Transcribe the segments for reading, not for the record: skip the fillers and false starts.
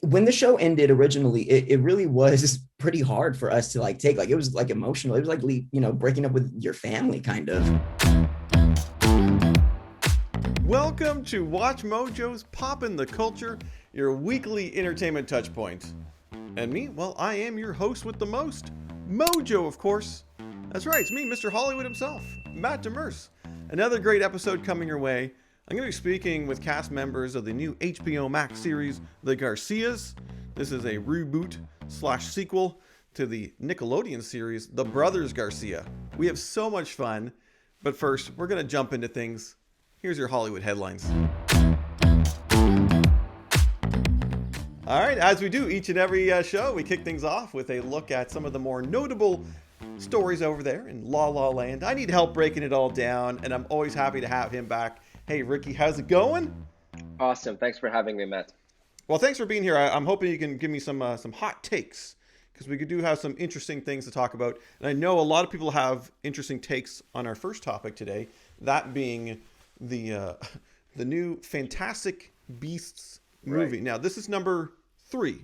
when the show ended originally, it really was pretty hard for us to like take. Like it was like emotional. It was like breaking up with your family, kind of. Welcome to Watch Mojo's Poppin the Culture, your weekly entertainment touchpoint. And me, well, I am your host with the most, Mojo, of course. That's right, it's me, Mr. Hollywood himself, Matt Demers. Another great episode coming your way. I'm going to be speaking with cast members of the new HBO Max series, The Garcias. This is a reboot / sequel to the Nickelodeon series, The Brothers Garcia. We have so much fun, but first, we're going to jump into things. Here's your Hollywood headlines. All right, as we do each and every show, we kick things off with a look at some of the more notable stories over there in La La Land. I need help breaking it all down, and I'm always happy to have him back. Hey, Ricky, how's it going? Awesome. Thanks for having me, Matt. Well, thanks for being here. I'm hoping you can give me some hot takes, because we do have some interesting things to talk about. And I know a lot of people have interesting takes on our first topic today, that being the new Fantastic Beasts movie. Right. Now, this is number 3.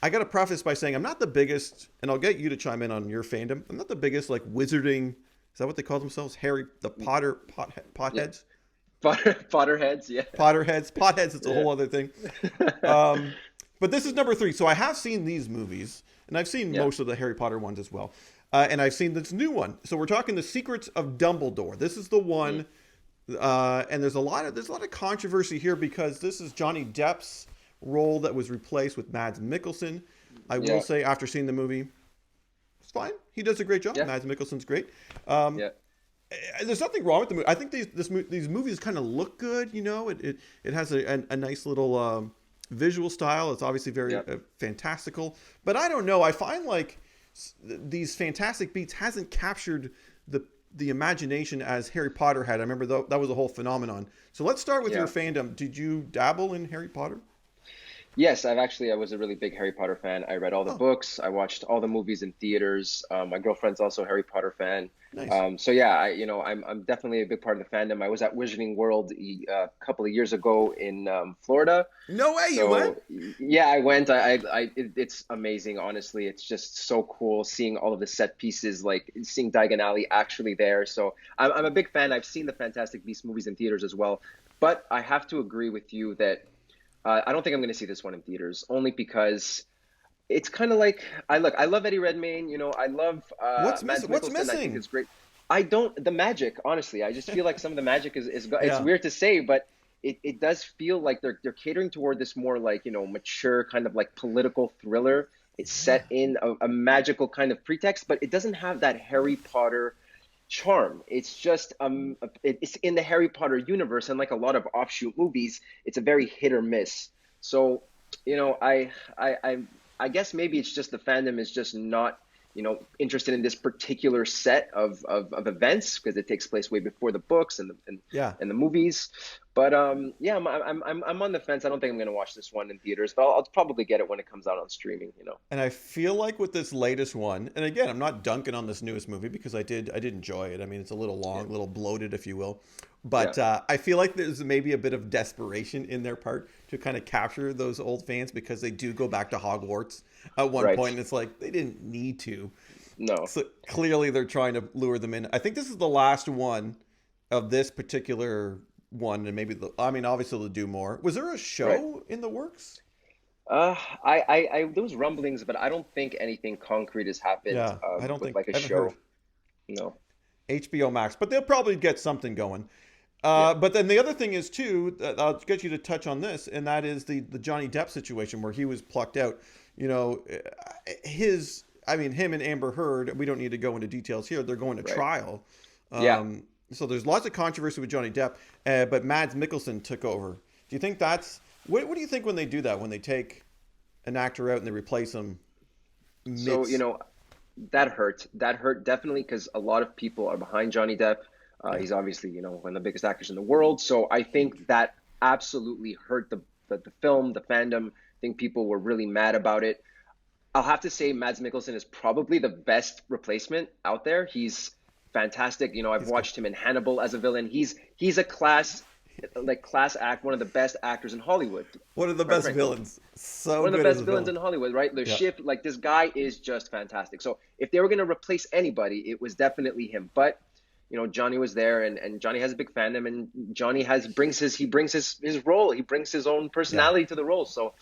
I got to preface by saying I'm not the biggest, and I'll get you to chime in on your fandom. I'm not the biggest like wizarding. Is that what they call themselves? Potheads? Yeah. Potterheads, yeah. Potheads, it's a whole other thing. But this is number 3. So I have seen these movies, and I've seen most of the Harry Potter ones as well. And I've seen this new one. So we're talking The Secrets of Dumbledore. This is the one, and there's a lot of controversy here because this is Johnny Depp's role that was replaced with Mads Mikkelsen. I will say, after seeing the movie, it's fine. He does a great job. Yeah. Mads Mikkelsen's great. There's nothing wrong with the movie. I think these movies kind of look good. You know, it has a nice little visual style. It's obviously very fantastical. But I don't know. I find like these Fantastic Beasts hasn't captured the imagination as Harry Potter had. I remember that was a whole phenomenon. So let's start with your fandom. Did you dabble in Harry Potter? Yes, I was a really big Harry Potter fan. I read all the books. I watched all the movies in theaters. My girlfriend's also a Harry Potter fan. Nice. So yeah, I'm definitely a big part of the fandom. I was at Wizarding World a couple of years ago in Florida. No way, you went? Yeah, I went. It's amazing. Honestly, it's just so cool seeing all of the set pieces, like seeing Diagon Alley actually there. So I'm a big fan. I've seen the Fantastic Beasts movies in theaters as well. But I have to agree with you that I don't think I'm going to see this one in theaters, only because it's kind of like I love Eddie Redmayne. You know, I love What's Mads missing? I think it's great. The magic, honestly. I just feel like some of the magic is it's weird to say, but it does feel like they're catering toward this more like, mature kind of like political thriller. It's set in a magical kind of pretext, but it doesn't have that Harry Potter charm. It's just it's in the Harry Potter universe, and like a lot of offshoot movies, it's a very hit or miss. So I guess maybe it's just the fandom is just not interested in this particular set of events, because it takes place way before the books and the movies. But I'm on the fence. I don't think I'm going to watch this one in theaters, but I'll probably get it when it comes out on streaming. And I feel like with this latest one, and again, I'm not dunking on this newest movie because I did enjoy it. I mean, it's a little long, a little bloated, if you will. But I feel like there's maybe a bit of desperation in their part to kind of capture those old fans, because they do go back to Hogwarts at one point, and it's like they didn't need to. No. So clearly they're trying to lure them in. I think this is the last one of this particular one, and maybe obviously they'll do more. Was there a show in the works? There was rumblings, but I don't think anything concrete has happened. Yeah, I don't think like a show. Heard. No. HBO Max, but they'll probably get something going. But then the other thing is too, I'll get you to touch on this, and that is the Johnny Depp situation where he was plucked out. Him and Amber Heard, we don't need to go into details here. They're going to trial. So there's lots of controversy with Johnny Depp, but Mads Mikkelsen took over. Do you think what do you think when they do that, when they take an actor out and they replace him? So, that hurt. That hurt definitely, because a lot of people are behind Johnny Depp. He's obviously, one of the biggest actors in the world. So I think that absolutely hurt the film, the fandom. I think people were really mad about it. I'll have to say Mads Mikkelsen is probably the best replacement out there. He's fantastic. I've watched him in Hannibal as a villain. He's a class like class act, one of the best actors in Hollywood. One of the best villains. So one of good the as best a villains villain. in Hollywood, right? The Shift, like this guy is just fantastic. So if they were going to replace anybody, it was definitely him. But Johnny was there, and Johnny has a big fandom, and Johnny brings his role, he brings his own personality to the role. So,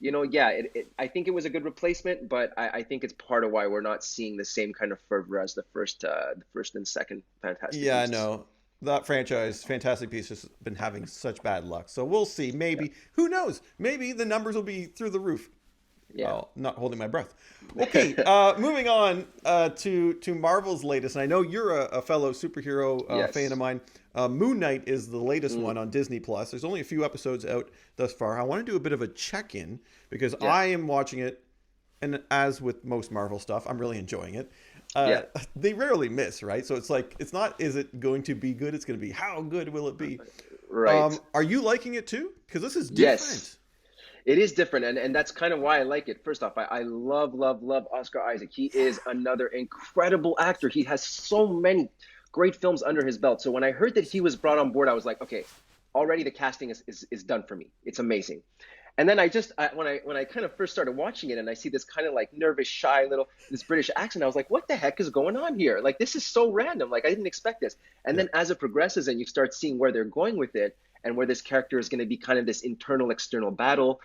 yeah, I think it was a good replacement, but I think it's part of why we're not seeing the same kind of fervor as the first and second Fantastic Yeah, I Beasts. know. That franchise, Fantastic Beasts, has been having such bad luck. So we'll see. Maybe, who knows? Maybe the numbers will be through the roof. Yeah. Well, not holding my breath. Okay, moving on to Marvel's latest. And I know you're a fellow superhero fan of mine. Moon Knight is the latest one on Disney Plus. There's only a few episodes out thus far. I want to do a bit of a check-in because I am watching it, and as with most Marvel stuff, I'm really enjoying it. They rarely miss, right? So it's like, it's not, is it going to be good? It's going to be, how good will it be? Right. Are you liking it too? Because this is different. Yes. It is different, and that's kind of why I like it. First off, I love Oscar Isaac. He is another incredible actor. He has so many great films under his belt. So when I heard that he was brought on board, I was like, okay, already the casting is done for me. It's amazing. And then when I kind of first started watching it, and I see this kind of like nervous, shy this British accent, I was like, what the heck is going on here? Like, this is so random. Like, I didn't expect this. And then as it progresses and you start seeing where they're going with it, and where this character is going to be kind of this internal external battle,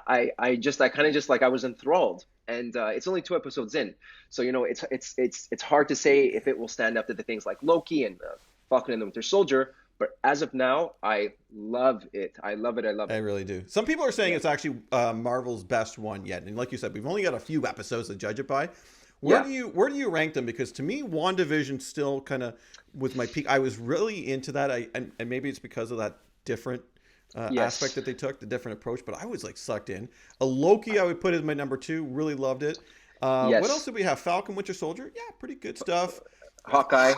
I was enthralled. And it's only 2 episodes in, so it's hard to say if it will stand up to the things like Loki and Falcon and the Winter Soldier. But as of now, I love it. I love it. I really do. Some people are saying it's actually Marvel's best one yet. And like you said, we've only got a few episodes to judge it by. Where do you rank them? Because to me, WandaVision still kind of with my peak. I was really into that. And maybe it's because of that different aspect that they took, the different approach. But I was like sucked in. A Loki, I would put as my number 2. Really loved it. What else did we have? Falcon, Winter Soldier. Yeah, pretty good stuff. Hawkeye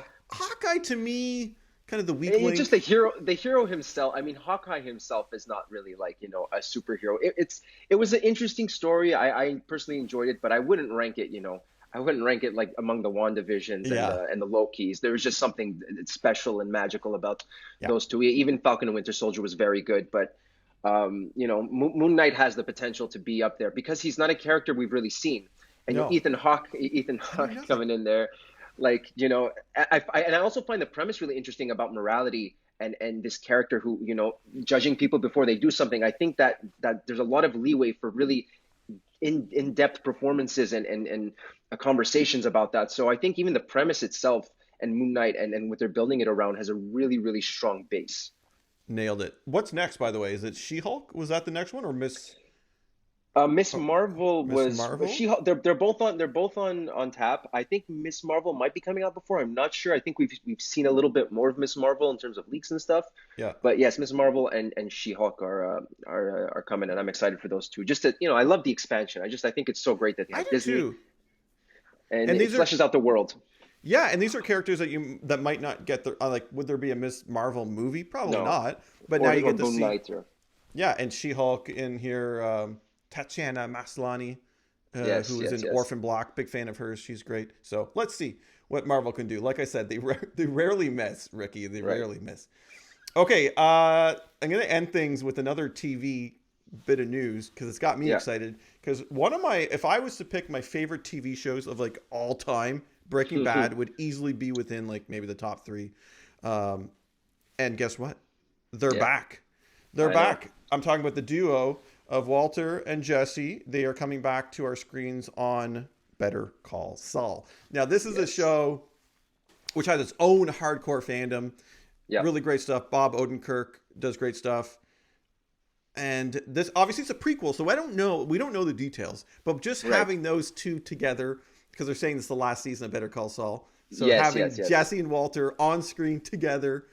to me, kind of the weak link. It's just the hero himself. I mean, Hawkeye himself is not really like, a superhero. It was an interesting story. I personally enjoyed it, but I wouldn't rank it, I wouldn't rank it like among the WandaVisions and the Lokis. There was just something special and magical about those two. Even Falcon and Winter Soldier was very good, but Moon Knight has the potential to be up there because he's not a character we've really seen. And Ethan Hawke coming in there. Like, I also find the premise really interesting about morality and this character who, judging people before they do something. I think that there's a lot of leeway for really in-depth performances and conversations about that. So I think even the premise itself and Moon Knight and what they're building it around has a really, really strong base. Nailed it. What's next, by the way? Is it She-Hulk? Was that the next one, or Miss Marvel was Marvel? She-Hulk. They're both on tap. I think Miss Marvel might be coming out before. I'm not sure. I think we've seen a little bit more of Miss Marvel in terms of leaks and stuff. Yeah. But yes, Miss Marvel and She-Hulk are coming, and I'm excited for those two. Just to, I love the expansion. I think it's so great that they have Disney. Too. And it fleshes out the world. Yeah, and these are characters that might not get the like. Would there be a Miss Marvel movie? Probably not. But now you get to see. Yeah, and She-Hulk in here. Tatiana Maslany, who is in Orphan Black. Big fan of hers. She's great. So let's see what Marvel can do. Like I said, they rarely miss, Ricky. They rarely miss. Okay, I'm going to end things with another TV bit of news because it's got me excited. Because if I was to pick my favorite TV shows of like all time, Breaking Bad would easily be within like maybe the top 3. And guess what? They're back. They're back. I'm talking about the duo of Walter and Jesse. They are coming back to our screens on Better Call Saul. Now, this is a show which has its own hardcore fandom. Yeah. Really great stuff. Bob Odenkirk does great stuff. And this, obviously, it's a prequel, so we don't know the details. But just having those two together, because they're saying this is the last season of Better Call Saul. So having Jesse and Walter on screen together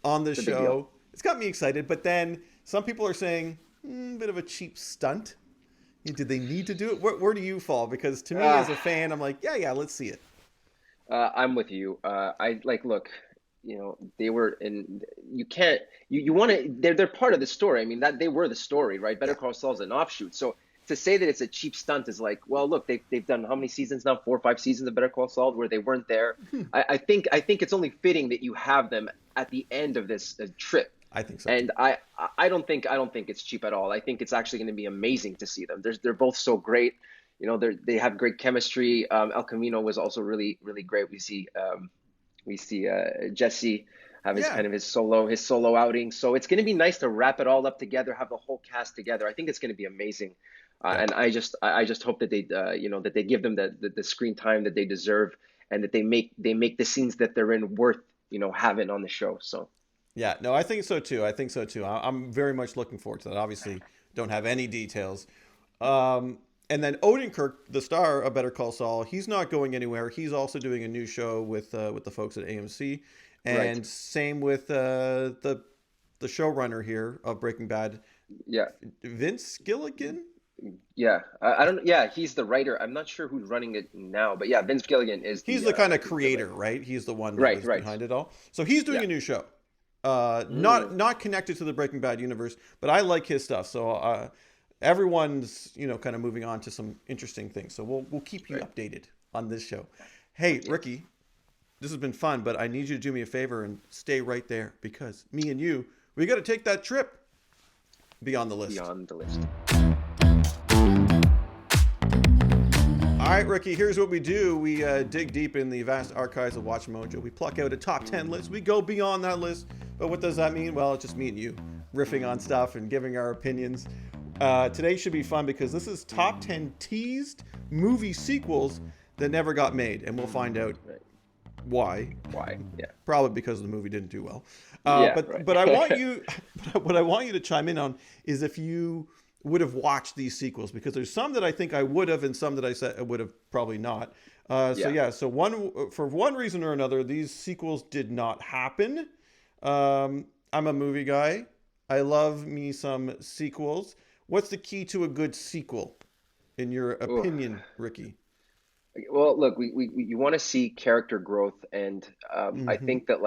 on the show, it's got me excited. But then some people are saying, bit of a cheap stunt. Did they need to do it? Where do you fall? Because to me, as a fan, I'm like, yeah, let's see it. I'm with you. Look, they were in. You can't. You want to. They're part of the story. I mean, that they were the story, right? Better Call Saul is an offshoot. So to say that it's a cheap stunt is like, well, look, they've done how many seasons now? 4 or 5 seasons of Better Call Saul where they weren't there. I think it's only fitting that you have them at the end of this trip. I think so. And I don't think it's cheap at all. I think it's actually going to be amazing to see them. They're both so great. You know, they have great chemistry. El Camino was also really really great. We see Jesse have his kind of his solo outing. So it's going to be nice to wrap it all up together, have the whole cast together. I think it's going to be amazing. And I just hope that they that they give them the screen time that they deserve, and that they make the scenes that they're in worth having on the show. So yeah, no, I think so too. I'm very much looking forward to that. Obviously, don't have any details. And then Odenkirk, the star of Better Call Saul, he's not going anywhere. He's also doing a new show with the folks at AMC, and same with the showrunner here of Breaking Bad. Yeah, Vince Gilligan. Yeah, I don't. Yeah, he's the writer. I'm not sure who's running it now, but yeah, Vince Gilligan is. He's the kind of creator, right? He's the one that is behind it all. So he's doing a new show, not connected to the Breaking Bad universe, but I like his stuff. So everyone's kind of moving on to some interesting things. So we'll keep you updated on this show. Hey, Ricky, this has been fun, but I need you to do me a favor and stay right there, because me and you, we got to take that trip beyond the list. Beyond the list. All right, Ricky, here's what we do. We dig deep in the vast archives of Watch Mojo. We pluck out a top 10 list. We go beyond that list. But what does that mean? Well, it's just me and you riffing on stuff and giving our opinions. Today should be fun because this is top 10 teased movie sequels that never got made. And we'll find out why. Why? Yeah. Probably because the movie didn't do well. But I want you, what I want you to chime in on is if you would have watched these sequels, because there's some that I think I would have and some that I said I would have probably not. So for one reason or another, these sequels did not happen. I'm a movie guy. I love me some sequels. What's the key to a good sequel, in your opinion, Ricky? Well, look, you want to see character growth, and I think that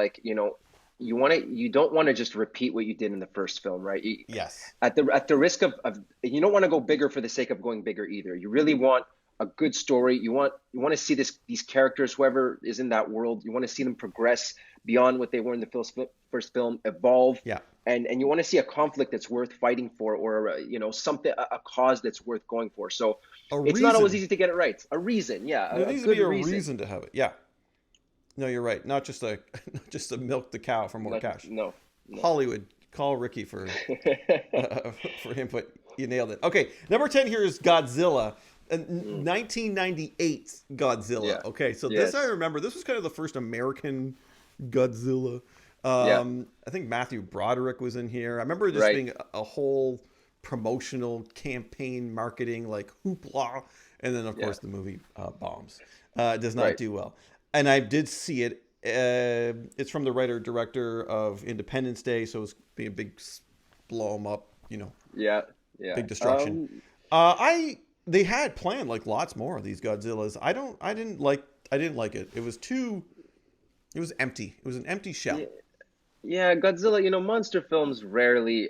you don't want to just repeat what you did in the first film, right? Yes. At the risk of you don't want to go bigger for the sake of going bigger either. You really want a good story. You want to see these characters, whoever is in that world, you want to see them progress beyond what they were in the first film, evolve. Yeah. And you want to see a conflict that's worth fighting for, or something, a cause that's worth going for. So it's not always easy to get it right. A reason, yeah. There needs to be a reason to have it. Yeah. No, you're right. Not just to milk the cow for more cash. No. Hollywood, call Ricky for input. You nailed it. Okay, number 10 here is Godzilla, 1998 Godzilla. Yeah. Okay, so this I remember. This was kind of the first American Godzilla. I think Matthew Broderick was in here. I remember this being a whole promotional campaign, marketing, like hoopla, and then of course the movie bombs. Does not do well. And I did see it. It's from the writer-director of Independence Day, so it's being a big blow them up, big destruction. They had planned like lots more of these Godzillas. I didn't like it. It was empty. It was an empty shell. Yeah, Godzilla. Monster films are rarely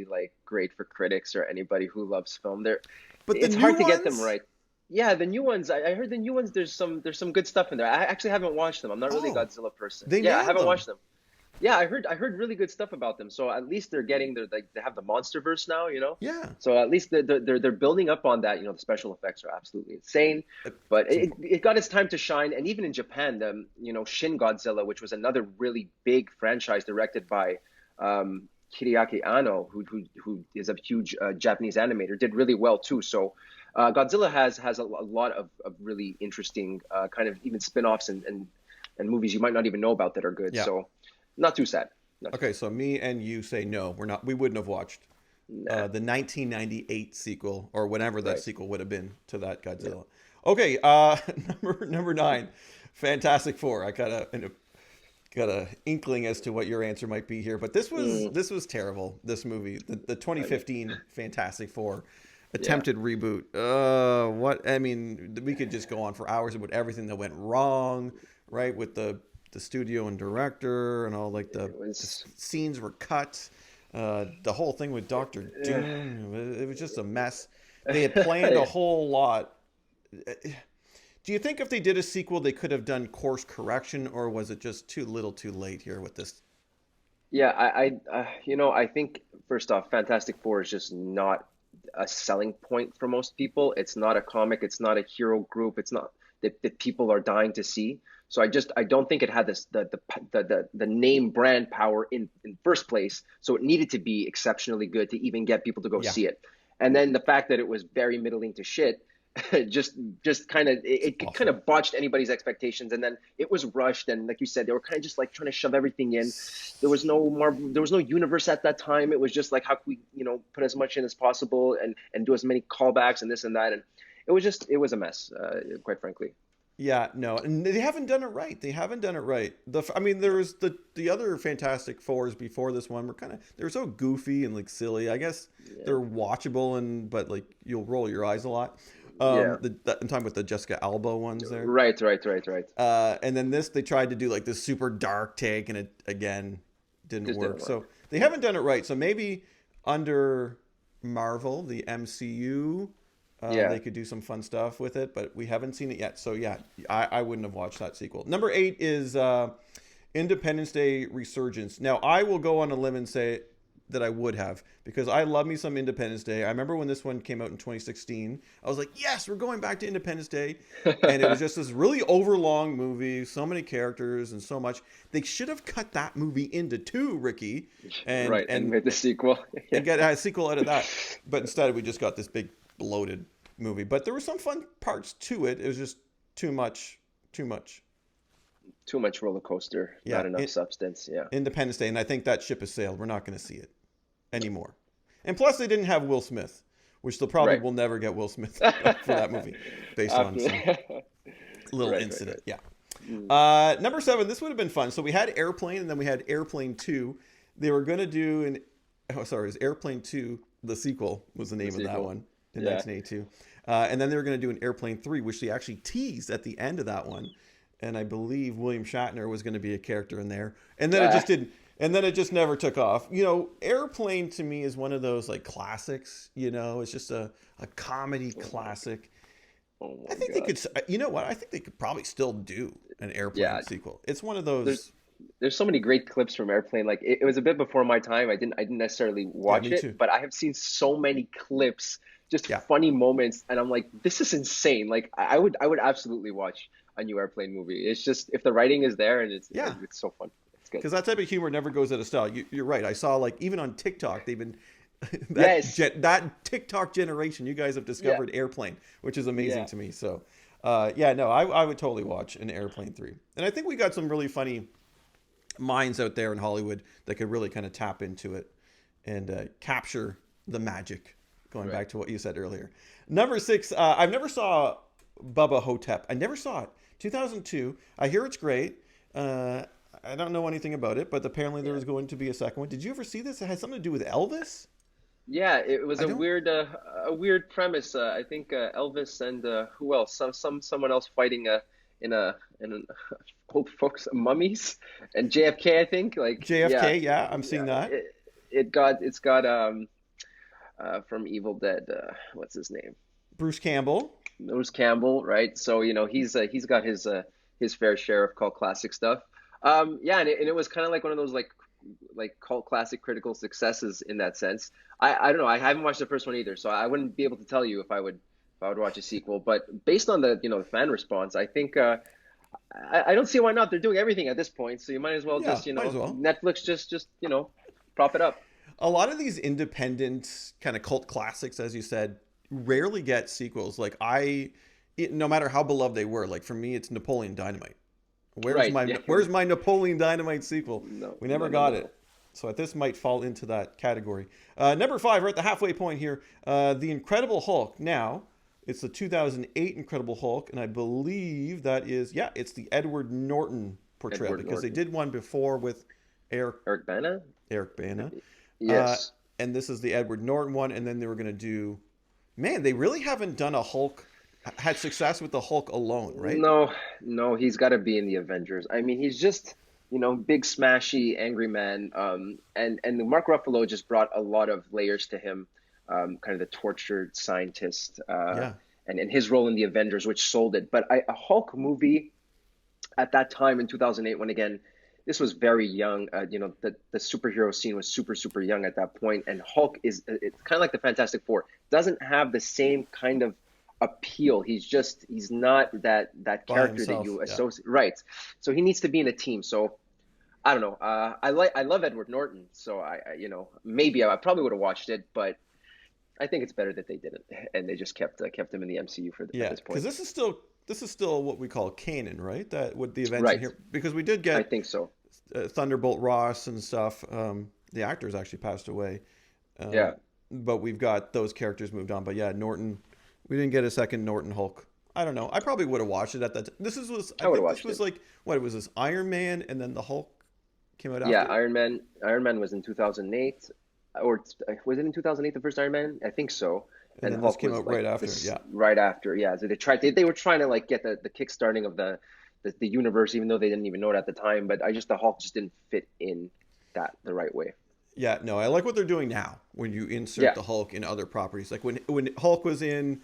like great for critics or anybody who loves film. It's hard to get them right. Yeah, the new ones. I heard the new ones. There's some good stuff in there. I actually haven't watched them. I'm not really a Godzilla person. I haven't watched them. Yeah, I heard really good stuff about them. So at least they have the MonsterVerse now. Yeah. So at least they're building up on that. The special effects are absolutely insane. But it got its time to shine. And even in Japan, Shin Godzilla, which was another really big franchise directed by Hideaki Anno, who is a huge Japanese animator, did really well too. So. Godzilla has a lot of really interesting kind of even spin-offs and movies you might not even know about that are good. Yeah. So not too sad. So me and you say no, we wouldn't have watched the 1998 sequel or whatever that sequel would have been to that Godzilla. Yeah. Okay, number 9, Fantastic Four. I got a inkling as to what your answer might be here, but this was terrible. This movie, the 2015 Fantastic Four. Attempted reboot. We could just go on for hours about everything that went wrong, right? With the studio and director and all, like the scenes were cut. The whole thing with Dr. Doom, it was just a mess. They had planned a whole lot. Do you think if they did a sequel, they could have done course correction, or was it just too little too late here with this? Yeah, I think first off, Fantastic Four is just not a selling point for most people. It's not a comic. It's not a hero group. It's not that people are dying to see. So I don't think it had this the name brand power in first place. So it needed to be exceptionally good to even get people to go Yeah, see it. And then the fact that it was very middling to shit just kind of it's it kind awful. of botched anybody's expectations, and then it was rushed, and like you said, they were kind of just like trying to shove everything in. There was no universe at that time. It was just like, how can we put as much in as possible and do as many callbacks and this and that, and it was a mess, quite frankly. Yeah, no, and they haven't done it right. They haven't done it right. I mean, there was the other Fantastic Fours before this one were they're so goofy and like silly. I guess Yeah, they're watchable but like you'll roll your eyes a lot. yeah, I'm talking about the Jessica Alba ones there. right. And then this, they tried to do like this super dark take, and it again didn't Just work. didn't So work. they Yeah, haven't done it right. So maybe under Marvel, the MCU, yeah, they could do some fun stuff with it, but we haven't seen it yet. So yeah, I wouldn't have watched that sequel. Number 8 is Independence Day Resurgence. Now I will go on a limb and say that I would have, because I love me some Independence Day. I remember when this one came out in 2016. I was like, yes, we're going back to Independence Day. And it was just this really overlong movie, so many characters and so much. They should have cut that movie into two, Ricky, and right, and and made the sequel. Yeah, and get a sequel out of that. But instead, we just got this big bloated movie. But there were some fun parts to it. It was just too much, too much. too much roller coaster, Yeah, not enough substance. Yeah, Independence Day, and I think that ship has sailed. We're not going to see it anymore. And plus, they didn't have Will Smith, which they'll probably right. will never get Will Smith for that movie, based on After, some little right. incident. Yeah. Mm. Number 7. This would have been fun. So we had Airplane, and then we had Airplane 2. They were going to do it was Airplane 2. The sequel was the The name of that sequel. one in Yeah. 1982. And then they were going to do an Airplane 3, which they actually teased at the end of that one. And I believe William Shatner was going to be a character in there. And then it Ah, just didn't. And then it just never took off. Airplane to me is one of those like classics. It's just a comedy classic. oh I my think they God. could. You know what? I think they could probably still do an Airplane Yeah, sequel. It's one of there's those. there's so many great clips from Airplane. Like it was a bit before my time. I didn't necessarily Yeah, watch me it, too. but I have seen so many clips, just Yeah, funny moments, and I'm like, this is insane. Like I would absolutely watch a new Airplane movie. It's just if the writing is there and yeah. it's so fun. It's good. Because that type of humor never goes out of style. You're right. I saw like even on TikTok they've been Yes. that TikTok generation. You guys have Yeah. discovered Airplane, which is amazing Yeah. to me. So, yeah, no, I would totally watch an Airplane 3. And I think we got some really funny minds out there in Hollywood that could really kind of tap into it and capture the magic. Going Right. back to what you said earlier. Number 6, I've never saw Bubba Hotep. I never saw it. 2002. I hear it's great. I don't know anything about it, but apparently there Yeah. was going to be a second one. Did you ever see this? It had something to do with Elvis. Yeah, it was I don't. a weird premise. I think Elvis and who else? Someone else fighting in an old folks mummies and JFK. I think yeah, JFK. Yeah, I'm seeing yeah. that. It's got from Evil Dead. What's his name? Bruce Campbell. Bruce Campbell, right? So he's got his fair share of cult classic stuff. Yeah, and it was kind of like one of those like cult classic critical successes in that sense. I don't know. I haven't watched the first one either, so I wouldn't be able to tell you if I would watch a sequel. But based on the fan response, I think I don't see why not. They're doing everything at this point, so you might as well Yeah, just might as well. Netflix just prop it up. A lot of these independent kind of cult classics, as you said, rarely get sequels. Like no matter how beloved they were, like for me, it's Napoleon Dynamite. Where's Right? my Yeah. Where's my Napoleon Dynamite sequel? No, We never no, no, got no. it. So this might fall into that category. Number 5, we're at the halfway point here. The Incredible Hulk. Now, it's the 2008 Incredible Hulk, and I believe it's the Edward Norton portrayal, Edward because they Norton. did one before with Eric Eric Bana? Eric Bana. Uh, Yes. and this is the Edward Norton one, and then they were going to do. Man, they really haven't done a Hulk, had success with the Hulk alone, right? No, no, he's got to be in the Avengers. I mean, he's just, big smashy angry man. And Mark Ruffalo just brought a lot of layers to him, kind of the tortured scientist, Yeah. and his role in the Avengers, which sold it. But a Hulk movie at that time in 2008, when again this was very young. The superhero scene was super young at that point, and Hulk it's kind of like the Fantastic Four. Doesn't have the same kind of appeal. He's not that character himself, that you associate. Right. So he needs to be in a team. So I don't know. I love Edward Norton. So maybe I probably would have watched it, but I think it's better that they didn't, and they just kept him in the MCU at this point. Because this is still what we call canon, right? That with the events Right. in here, because we did get I think so. Thunderbolt Ross and stuff. The actors actually passed away. But we've got those characters moved on. But yeah, Norton. We didn't get a second Norton Hulk. I don't know. I probably would have watched it at that time. I think this was like, what, was this Iron Man and then the Hulk came out after? Yeah, Iron Man was in 2008. Or was it in 2008, the first Iron Man? I think so. And then Hulk came out right after, Right after, yeah. So they were trying to like get the kickstarting of the universe, even though they didn't even know it at the time. But the Hulk just didn't fit in that the right way. Yeah, no, I like what they're doing now when you insert the Hulk in other properties. Like when Hulk was in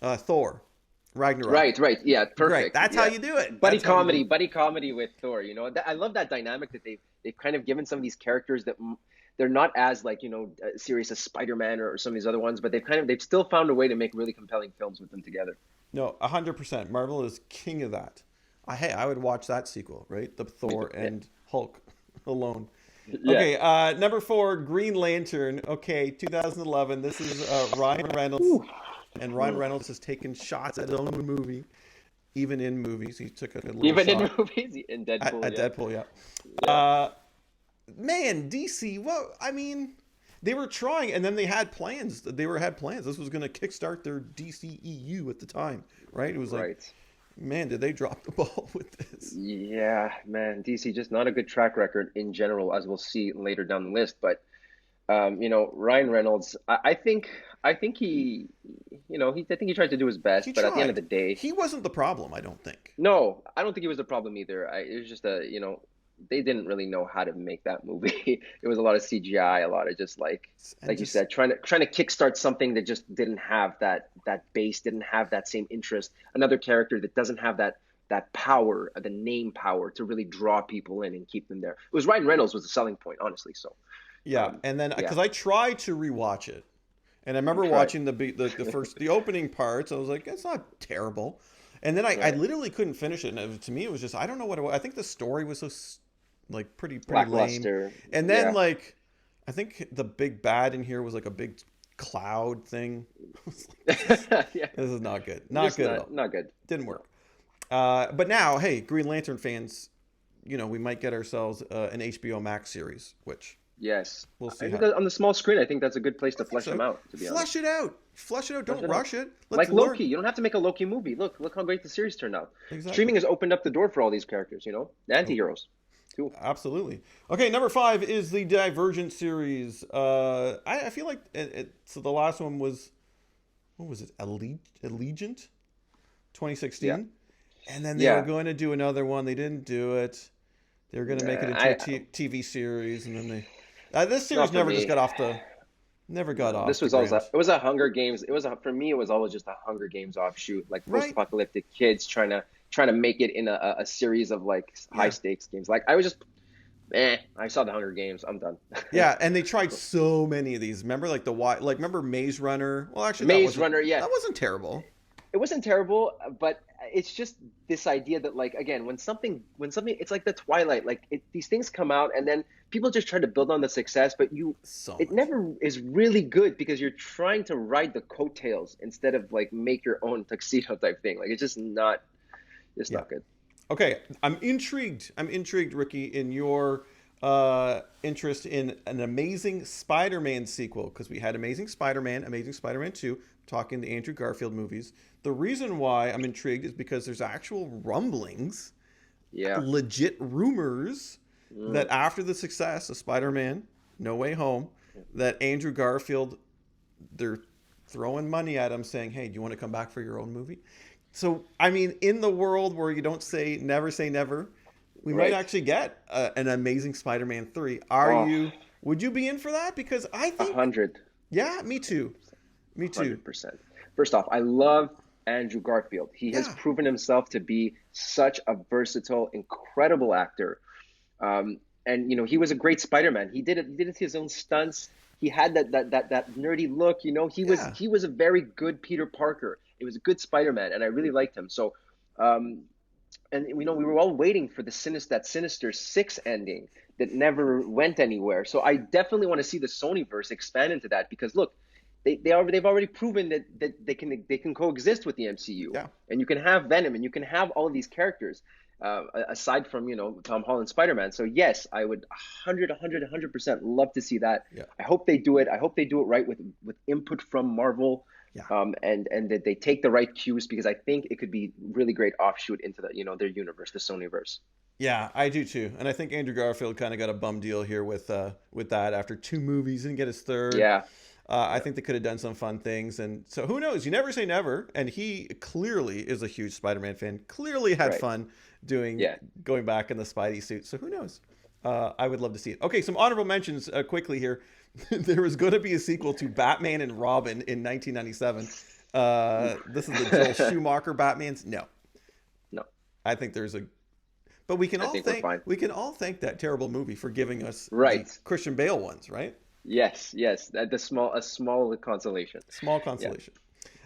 Thor, Ragnarok. Right, yeah, perfect. Right. That's how you do it. Buddy comedy with Thor. I love that dynamic that they've kind of given some of these characters that they're not as like serious as Spider-Man or some of these other ones, but they've still found a way to make really compelling films with them together. No, 100%. Marvel is king of that. I would watch that sequel, right? The Thor and Hulk alone. Yeah. Okay, number 4, Green Lantern. Okay, 2011. This is Ryan Reynolds. Ooh. And Ryan Reynolds has taken shots at his own movie, even in movies. He took a little even shot in movies, in Deadpool. At Deadpool, yeah. Man, DC. Well, I mean, they were trying, and then they had plans. Had plans. This was going to kickstart their DCEU at the time, right? It was like, man, did they drop the ball with this? Yeah, man, DC just not a good track record in general, as we'll see later down the list. But Ryan Reynolds, I think he tried to do his best, but at the end of the day, he wasn't the problem. I don't think. No, I don't think he was the problem either. It was just they didn't really know how to make that movie. It was a lot of CGI, a lot of just you said, trying to kickstart something that just didn't have that base, didn't have that same interest. Another character that doesn't have that power, the name power to really draw people in and keep them there. It was Ryan Reynolds was the selling point, honestly. So. Yeah, and then because I tried to rewatch it, and I remember watching the opening parts. I was like, it's not terrible, and then I literally couldn't finish it. And to me, it was just I don't know what it was. I think the story was so pretty lame. And then I think the big bad in here was like a big cloud thing. This is not good. Not good at all. Not good. Didn't work. But now, hey, Green Lantern fans, we might get ourselves an HBO Max series, which. Yes. We'll see. On the small screen, I think that's a good place to flesh them out, to be honest. Flesh it out. Don't rush it. Like Loki. You don't have to make a Loki movie. Look how great the series turned out. Exactly. Streaming has opened up the door for all these characters, the anti-heroes. Cool. Absolutely. Okay, number 5 is the Divergent series. I feel like so the last one was, what was it? Allegiant? 2016? Yeah. And then they were going to do another one. They didn't do it. They were going to make it into a TV series, and then they... this series never got off. This was always it was a Hunger Games. For me, it was always just a Hunger Games offshoot, like post-apocalyptic kids trying to make it in a series of high stakes games. I was just, I saw the Hunger Games. I'm done. Yeah, and they tried so many of these. Remember, remember Maze Runner? Well, actually, that wasn't terrible. It wasn't terrible, but it's just this idea that again, when something, it's like the Twilight, these things come out and then people just try to build on the success, but it never is really good because you're trying to ride the coattails instead of make your own tuxedo type thing. It's just not, not good. Okay, I'm intrigued, Ricky, in your interest in an Amazing Spider-Man sequel, because we had Amazing Spider-Man 2, talking the Andrew Garfield movies. The reason why I'm intrigued is because there's actual rumblings, legit rumors, that after the success of Spider-Man No Way Home, that Andrew Garfield, they're throwing money at him saying, hey, do you want to come back for your own movie? So, I mean, in the world where you don't say never, we might actually get an Amazing Spider-Man 3. Would you be in for that? Because I think 100. Yeah, me too. 100%. First off, I love Andrew Garfield. He has proven himself to be such a versatile, incredible actor. And he was a great Spider-Man. He did it. He did his own stunts. He had that nerdy look. He was a very good Peter Parker. It was a good Spider-Man, and I really liked him. So, and we were all waiting for that Sinister Six ending that never went anywhere. So I definitely want to see the Sonyverse expand into that, because look, they've already proven that they can coexist with the MCU. Yeah. And you can have Venom, and you can have all of these characters. Aside from Tom Holland Spider-Man. So yes, I would 100% love to see that. Yeah. I hope they do it. I hope they do it right with input from Marvel. Yeah. And that they take the right cues, because I think it could be really great offshoot into their universe, the Sonyverse. Yeah, I do too. And I think Andrew Garfield kind of got a bum deal here with that after 2 movies, didn't get his third. Yeah. I think they could have done some fun things. And so who knows? You never say never. And he clearly is a huge Spider-Man fan, clearly had fun going back in the Spidey suit. So who knows? I would love to see it. Okay, some honorable mentions quickly here. There was going to be a sequel to Batman and Robin in 1997. This is the Joel Schumacher Batmans. No. I think there's a... But we can all thank that terrible movie for giving us the Christian Bale ones, right? Yes. A small consolation. Small consolation.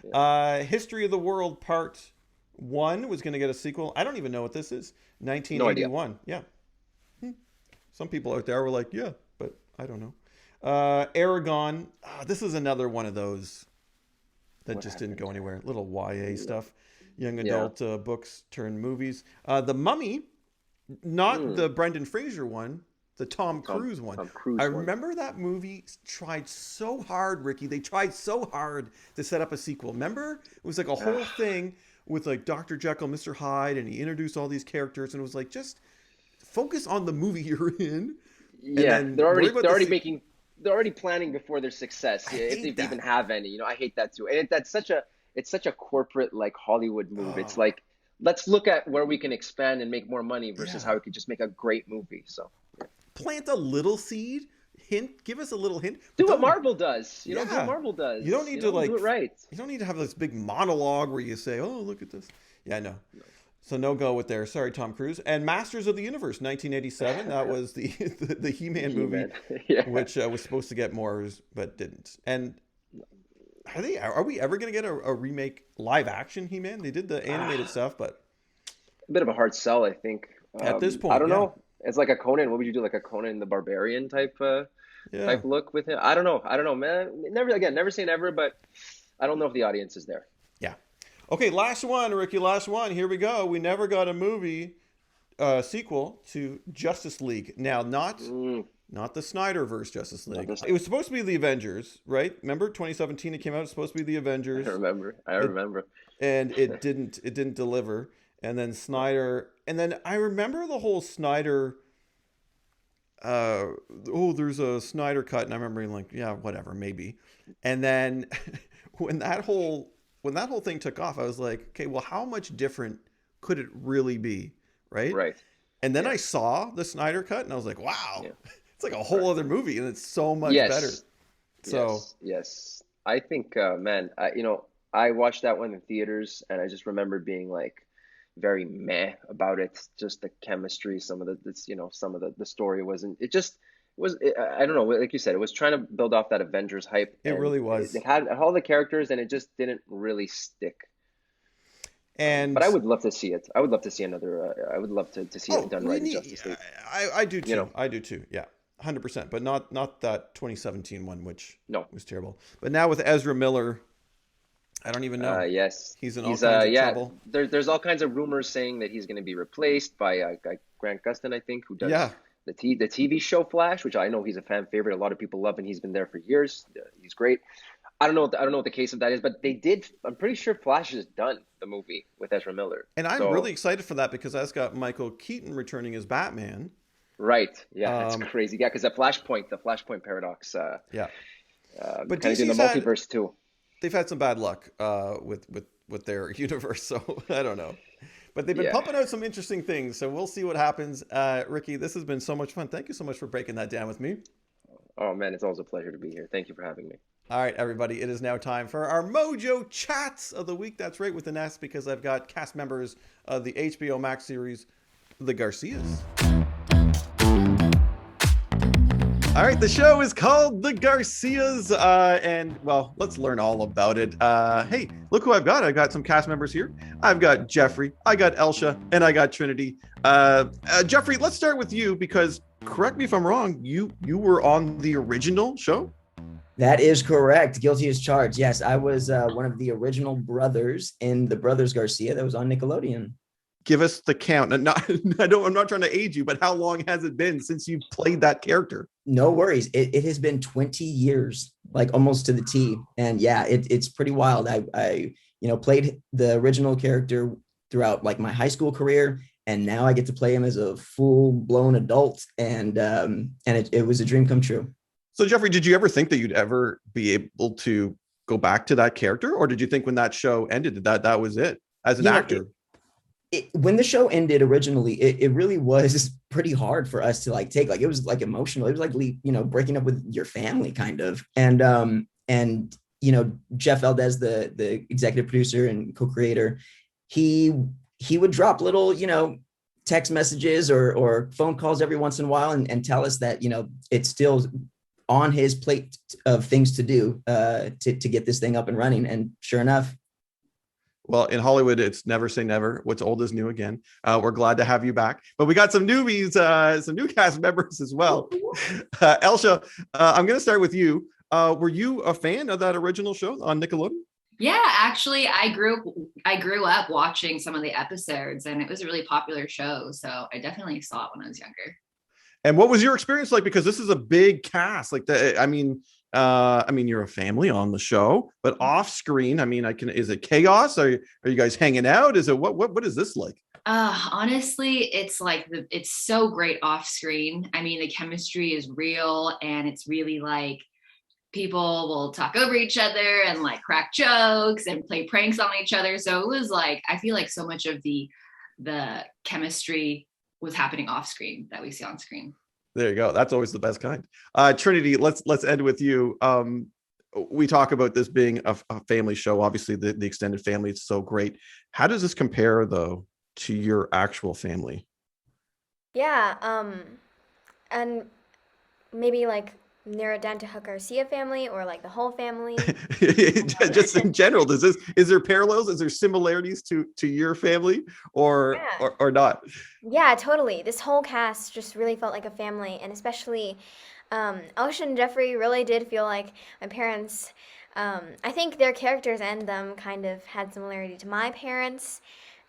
Yeah. History of the World Part 1 was going to get a sequel. I don't even know what this is. 1981. No idea. Yeah. Some people out there were like, yeah, but I don't know. Aragon. This is another one of those that just didn't go anywhere. Little YA stuff. Young adult books turned movies. The Mummy, not the Brendan Fraser one. The Tom Cruise one. I remember that movie tried so hard, Ricky. They tried so hard to set up a sequel. Remember? It was like a whole thing with like Dr. Jekyll, Mr. Hyde, and he introduced all these characters, and it was like, just focus on the movie you're in. Yeah, they're already planning before their success, if they even have any. I hate that too. And it's such a corporate like Hollywood move. It's like, let's look at where we can expand and make more money versus how we could just make a great movie. So plant a little seed, give us a little hint. Do what Marvel does. Do what Marvel does. You don't need to do it right. You don't need to have this big monologue where you say, "Oh, look at this." Yeah, no. So no go with there. Sorry, Tom Cruise. And Masters of the Universe, 1987. That was the He-Man movie, which was supposed to get more, but didn't. And are we ever going to get a remake live action He-Man? They did the animated stuff, but a bit of a hard sell, I think. At this point, I don't know. It's like a Conan. What would you do? Like a Conan the Barbarian type look with him? I don't know, man. Never say never, but I don't know if the audience is there. Yeah. Okay, last one, Ricky. Last one. Here we go. We never got a movie sequel to Justice League. Now, not the Snyderverse Justice League. It was supposed to be the Avengers, right? Remember, 2017 it came out. It was supposed to be the Avengers. I remember. And it didn't deliver. And then Snyder, and then I remember the whole Snyder. There's a Snyder cut, and I remember being like, yeah, whatever, maybe. And then when that whole thing took off, I was like, okay, well, how much different could it really be, right? Right. And then I saw the Snyder cut, and I was like, wow, it's like a whole other movie, and it's so much better. So yes, I think, man, I watched that one in theaters, and I just remember being like very meh about it. Just the chemistry, some of the story wasn't. I don't know. Like you said, it was trying to build off that Avengers hype. It really was. It had all the characters, and it just didn't really stick. But I would love to see it. I would love to see another. I would love to see it done right in Justice League. I do too. I do too. Yeah, 100%. But not that 2017 one, which was terrible. But now with Ezra Miller, I don't even know. Yes, he's in all kinds of trouble. There's all kinds of rumors saying that he's going to be replaced by Grant Gustin, I think, who does the TV show Flash, which I know he's a fan favorite. A lot of people love, and he's been there for years. He's great. I don't know what the case of that is, but they did. I'm pretty sure Flash is done, the movie with Ezra Miller. And I'm really excited for that because that's got Michael Keaton returning as Batman. Right. Yeah, that's crazy. Yeah, because the Flashpoint paradox. But DC's in the multiverse too. They've had some bad luck with their universe, so I don't know. But they've been pumping out some interesting things, so we'll see what happens. Ricky, this has been so much fun. Thank you so much for breaking that down with me. Oh, man, it's always a pleasure to be here. Thank you for having me. All right, everybody, it is now time for our Mojo Chats of the Week. That's right, with an S, because I've got cast members of the HBO Max series, The Garcias. All right, the show is called The Garcias, and well, let's learn all about it. Hey, look who I've got. I got some cast members here. I've got Jeffrey, I got Elsha, and I got Trinity. Jeffrey, let's start with you because, correct me if I'm wrong, you were on the original show? That is correct. Guilty as charged. Yes, I was one of the original brothers in the Brothers Garcia that was on Nickelodeon. Give us the count. I'm not trying to age you, but how long has it been since you played that character? No worries. It has been 20 years, like almost to the T. And yeah, it's pretty wild. I played the original character throughout like my high school career, and now I get to play him as a full-blown adult, and it was a dream come true. So Jeffrey, did you ever think that you'd ever be able to go back to that character, or did you think when that show ended that was it as an actor? When the show ended originally, it really was pretty hard for us to like take. Like it was like emotional. It was like breaking up with your family kind of. And Jeff Valdez, the executive producer and co-creator, he would drop little text messages or phone calls every once in a while and tell us that it's still on his plate of things to do to get this thing up and running. And sure enough. Well, in Hollywood, it's never say never. What's old is new again. We're glad to have you back. But we got some newbies, some new cast members as well. Elsha, I'm going to start with you. Were you a fan of that original show on Nickelodeon? Yeah, actually, I grew up watching some of the episodes, and it was a really popular show. So I definitely saw it when I was younger. And what was your experience like? Because this is a big cast. You're a family on the show, but off screen, is it chaos? Are you guys hanging out? Is it what is this like? Honestly, it's like it's so great off screen. I mean, the chemistry is real, and it's really like people will talk over each other and like crack jokes and play pranks on each other. So it was like, I feel like so much of the chemistry was happening off screen that we see on screen. There you go. That's always the best kind. Trinity, let's end with you. We talk about this being a family show. Obviously, the extended family is so great. How does this compare, though, to your actual family? Yeah, and maybe like narrow it down to Garcia family or like the whole family. Just in general, is there parallels? Is there similarities to your family or not? Yeah, totally. This whole cast just really felt like a family, and especially Elsha and Jeffrey really did feel like my parents. I think their characters and them kind of had similarity to my parents.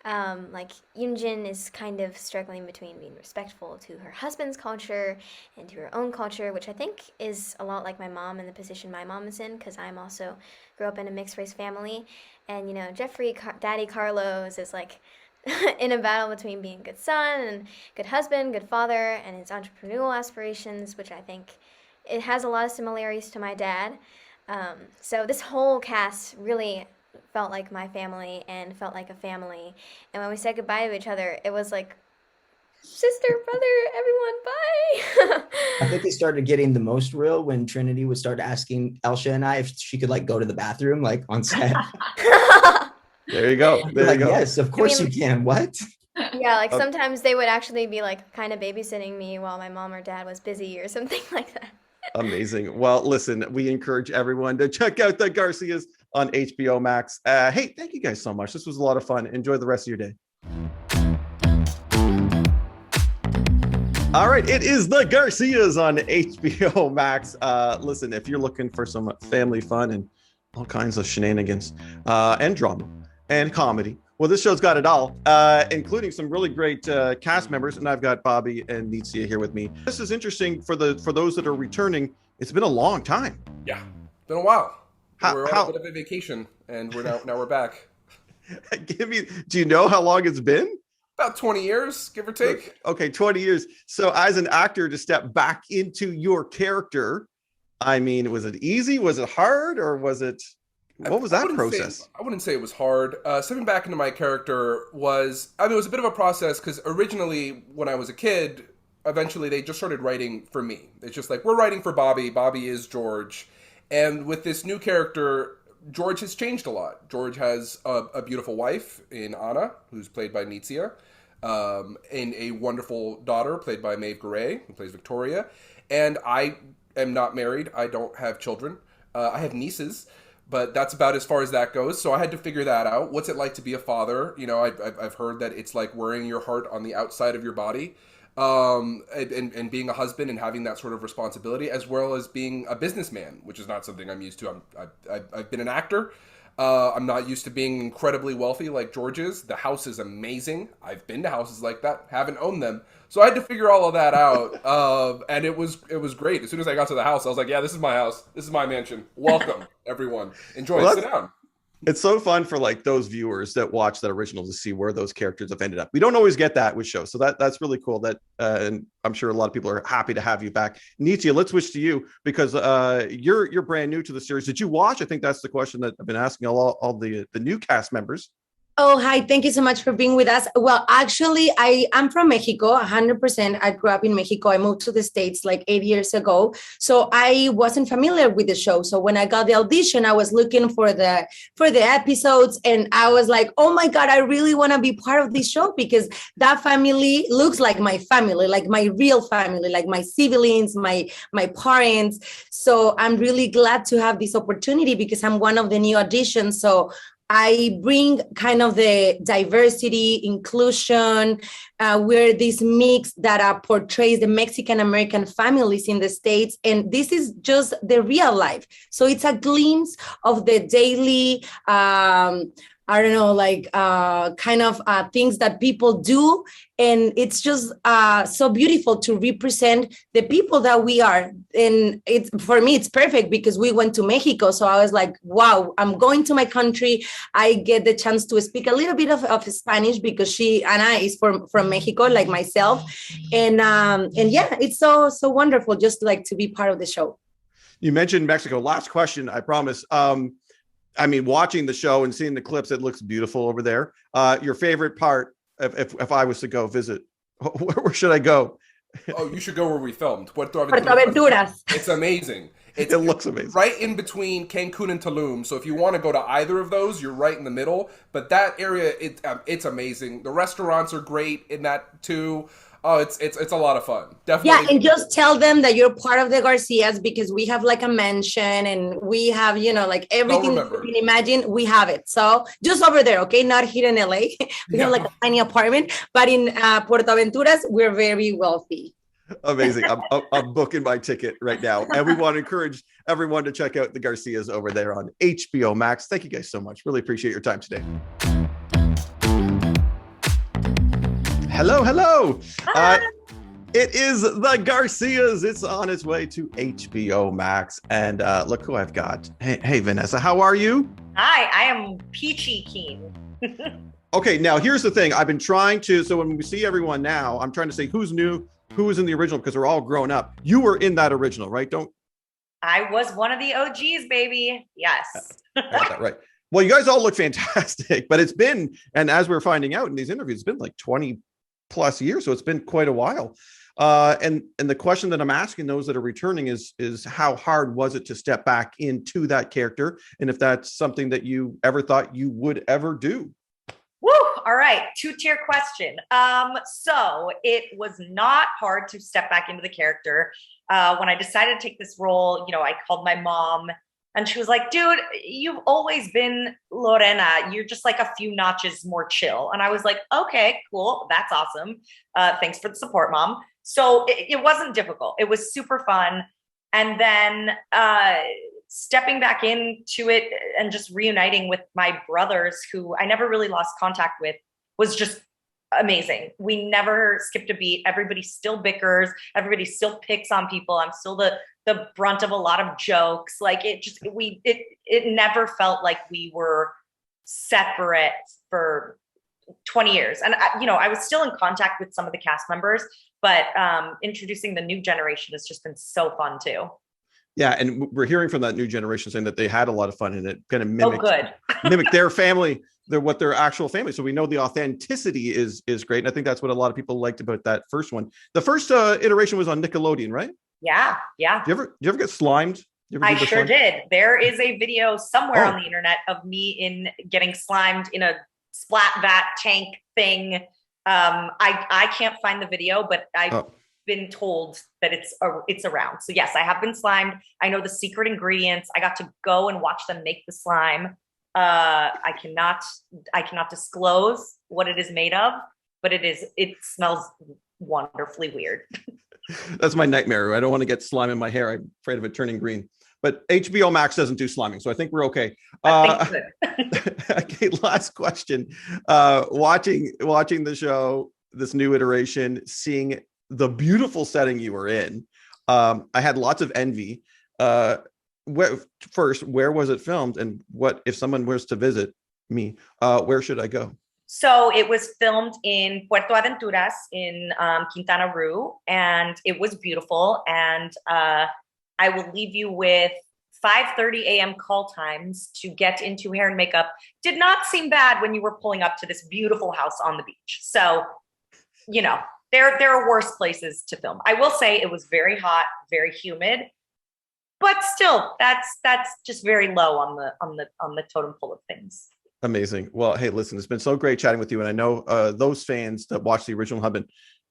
Like Yunjin is kind of struggling between being respectful to her husband's culture and to her own culture, which I think is a lot like my mom and the position my mom is in, because I'm also grew up in a mixed race family. And Jeffrey, Daddy Carlos is like in a battle between being a good son and good husband, good father, and his entrepreneurial aspirations, which I think it has a lot of similarities to my dad. So this whole cast really felt like my family and felt like a family. And when we said goodbye to each other, it was like, sister, brother, everyone, bye. I think they started getting the most real when Trinity would start asking Elsha and I if she could like go to the bathroom like on set. There you go. There you go. Yes, of course you can. What? Yeah, like sometimes they would actually be like kind of babysitting me while my mom or dad was busy or something like that. Amazing. Well, listen, we encourage everyone to check out the Garcias on HBO Max. Hey, thank you guys so much. This was a lot of fun. Enjoy the rest of your day. All right, it is the Garcias on HBO Max. Listen, if you're looking for some family fun and all kinds of shenanigans and drama and comedy, well, this show's got it all, including some really great cast members. And I've got Bobby and Nitzia here with me. This is interesting for those that are returning. It's been a long time. Yeah, been a while. We're on a bit of a vacation, and now we're back. Do you know how long it's been? About 20 years, give or take. Okay, 20 years. So as an actor to step back into your character, was it easy? Was it hard? Or was it... What was that process? I wouldn't say it was hard. Stepping back into my character was... it was a bit of a process, because originally, when I was a kid, eventually they just started writing for me. It's just like, we're writing for Bobby. Bobby is George. And with this new character, George has changed a lot. George has a beautiful wife in Anna, who's played by Nitzia, and a wonderful daughter played by Maeve Garay, who plays Victoria. And I am not married. I don't have children. I have nieces, but that's about as far as that goes. So I had to figure that out. What's it like to be a father? You know, I've heard that it's like wearing your heart on the outside of your body. And being a husband and having that sort of responsibility, as well as being a businessman, which is not something I'm used to. I've been an actor. I'm not used to being incredibly wealthy like George is. The house is amazing. I've been to houses like that, haven't owned them. So I had to figure all of that out. And it was great. As soon as I got to the house, I was like, yeah, this is my house. This is my mansion. Welcome, everyone. Enjoy. Well, sit down. It's so fun for like those viewers that watch that original to see where those characters have ended up. We don't always get that with shows, so that's really cool. That and I'm sure a lot of people are happy to have you back. Nitzia, let's switch to you because you're brand new to the series. Did you watch? I think that's the question that I've been asking all the new cast members. Oh, hi. Thank you so much for being with us. Well, actually, I'm from Mexico, 100%. I grew up in Mexico. I moved to the States like 8 years ago. So I wasn't familiar with the show. So when I got the audition, I was looking for the episodes and I was like, oh my God, I really want to be part of this show because that family looks like my family, like my real family, like my siblings, my parents. So I'm really glad to have this opportunity because I'm one of the new auditions. So I bring kind of the diversity, inclusion, where this mix that portrays the Mexican-American families in the States. And this is just the real life. So it's a glimpse of the daily, I don't know, like kind of things that people do. And it's just so beautiful to represent the people that we are. And it's for me, it's perfect because we went to Mexico. So I was like, wow, I'm going to my country. I get the chance to speak a little bit of Spanish because Ana is from Mexico, like myself. And yeah, it's so wonderful just like to be part of the show. You mentioned Mexico. Last question, I promise. I mean, watching the show and seeing the clips, it looks beautiful over there. Your favorite part, if I was to go visit, where should I go? Oh, you should go where we filmed. Puerto Aventuras. It's amazing. It looks amazing. Right in between Cancun and Tulum. So if you want to go to either of those, you're right in the middle. But that area, it's amazing. The restaurants are great in that too. Oh, it's a lot of fun. Definitely. Yeah, and just tell them that you're part of the Garcias because we have like a mansion and we have, like everything you can imagine, we have it. So just over there, okay? Not here in LA. We have like a tiny apartment, but in Puerto Aventuras, we're very wealthy. Amazing. I'm booking my ticket right now. And we want to encourage everyone to check out the Garcias over there on HBO Max. Thank you guys so much. Really appreciate your time today. Hello. It is the Garcias. It's on its way to HBO Max. And look who I've got. Hey, Vanessa, how are you? Hi, I am peachy keen. Okay, now here's the thing. I've been trying to, so when we see everyone now, I'm trying to say who's new, who was in the original, because we're all grown up. You were in that original, right? I was one of the OGs, baby. Yes. Right. Well, you guys all look fantastic, but it's been, and as we're finding out in these interviews, it's been like 20 plus years. So it's been quite a while. And the question that I'm asking those that are returning is how hard was it to step back into that character? And if that's something that you ever thought you would ever do? Woo! All right. 2-tier question. So it was not hard to step back into the character. When I decided to take this role, I called my mom and she was like, dude, you've always been Lorena. You're just like a few notches more chill. And I was like, okay, cool. That's awesome. Thanks for the support, Mom. So it wasn't difficult. It was super fun. And then stepping back into it and just reuniting with my brothers, who I never really lost contact with, was just amazing. We never skipped a beat. Everybody still bickers. Everybody still picks on people. I'm still the brunt of a lot of jokes. Like it never felt like we were separate for 20 years. And I was still in contact with some of the cast members, but introducing the new generation has just been so fun too. Yeah, and we're hearing from that new generation saying that they had a lot of fun and it kind of mimicked their family, what their actual family. So we know the authenticity is great. And I think that's what a lot of people liked about that first one. The first iteration was on Nickelodeon, right? Yeah. Did you ever get slimed? I sure did. There is a video somewhere on the internet of me getting slimed in a splat vat tank thing. I can't find the video, but been told that it's around. So yes, I have been slimed. I know the secret ingredients. I got to go and watch them make the slime. I cannot disclose what it is made of, but it smells wonderfully weird. That's my nightmare. I don't want to get slime in my hair. I'm afraid of it turning green. But HBO Max doesn't do sliming, so I think we're okay. Okay, last question. Watching the show, this new iteration, seeing the beautiful setting you were in, I had lots of envy. Where was it filmed, and what if someone was to visit me? Where should I go? So it was filmed in Puerto Aventuras in Quintana Roo, and it was beautiful. And I will leave you with 5:30 a.m. call times to get into hair and makeup. Did not seem bad when you were pulling up to this beautiful house on the beach. So, you know, there are worse places to film. I will say it was very hot, very humid, but still, that's just very low on the totem pole of things. Amazing. Well, hey, listen, it's been so great chatting with you. And I know those fans that watched the original have been,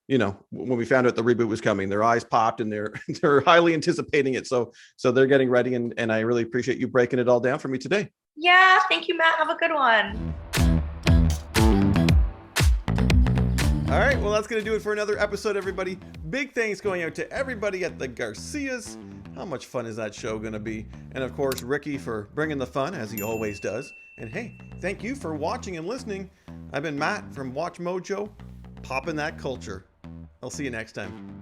you know, when we found out the reboot was coming, their eyes popped and they're highly anticipating it. So they're getting ready. And I really appreciate you breaking it all down for me today. Yeah. Thank you, Matt. Have a good one. All right. Well, that's going to do it for another episode, everybody. Big thanks going out to everybody at the Garcias. How much fun is that show going to be? And of course, Ricky for bringing the fun, as he always does. And hey, thank you for watching and listening. I've been Matt from Watch Mojo, Poppin that Culture. I'll see you next time.